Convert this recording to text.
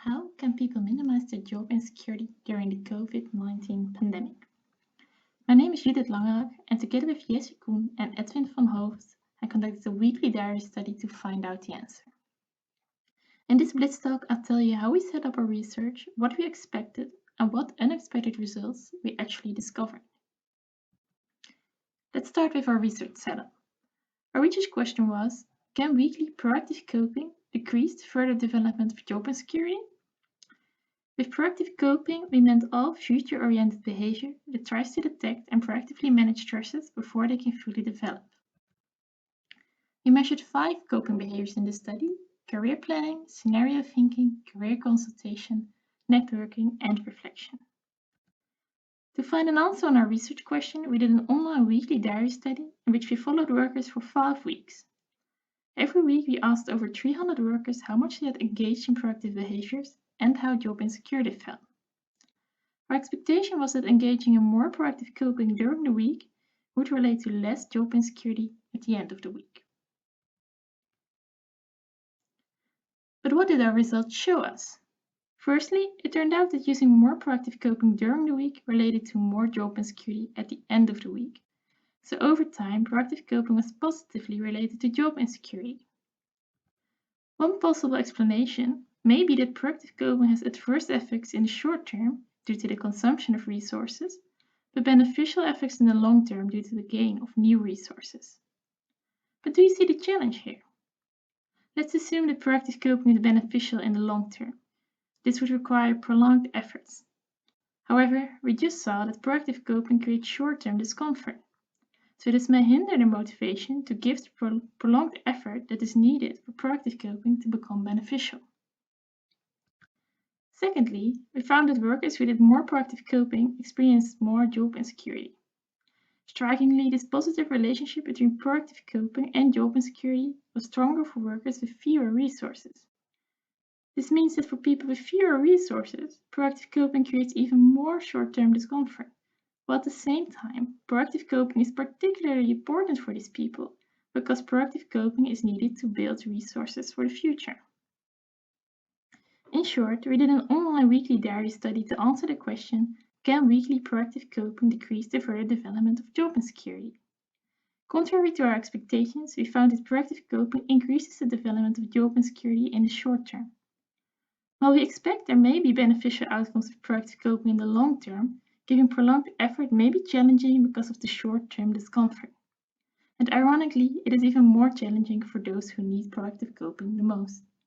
How can people minimize their job insecurity during the COVID-19 pandemic? My name is Judith Langerak, and together with Jesse Koen and Edwin van Hoofd, I conducted a weekly diary study to find out the answer. In this Blitz talk, I'll tell you how we set up our research, what we expected, and what unexpected results we actually discovered. Let's start with our research setup. Our research question was, can weekly proactive coping decrease further development of job insecurity? With proactive coping, we meant all future-oriented behavior that tries to detect and proactively manage stresses before they can fully develop. We measured 5 coping behaviors in this study: career planning, scenario thinking, career consultation, networking, and reflection. To find an answer on our research question, we did an online weekly diary study in which we followed workers for 5 weeks. Every week, we asked over 300 workers how much they had engaged in proactive behaviors and how job insecure they felt. Our expectation was that engaging in more proactive coping during the week would relate to less job insecurity at the end of the week. But what did our results show us? Firstly, it turned out that using more proactive coping during the week related to more job insecurity at the end of the week. So over time, proactive coping was positively related to job insecurity. One possible explanation may be that proactive coping has adverse effects in the short term due to the consumption of resources, but beneficial effects in the long term due to the gain of new resources. But do you see the challenge here? Let's assume that proactive coping is beneficial in the long term. This would require prolonged efforts. However, we just saw that proactive coping creates short-term discomfort. So this may hinder the motivation to give the prolonged effort that is needed for proactive coping to become beneficial. Secondly, we found that workers who did more proactive coping experienced more job insecurity. Strikingly, this positive relationship between proactive coping and job insecurity was stronger for workers with fewer resources. This means that for people with fewer resources, proactive coping creates even more short-term discomfort. While at the same time, proactive coping is particularly important for these people because proactive coping is needed to build resources for the future. In short, we did an online weekly diary study to answer the question, can weekly proactive coping decrease the further development of job insecurity? Contrary to our expectations, we found that proactive coping increases the development of job insecurity in the short term. While we expect there may be beneficial outcomes of proactive coping in the long term, giving prolonged effort may be challenging because of the short-term discomfort. And ironically, it is even more challenging for those who need proactive coping the most.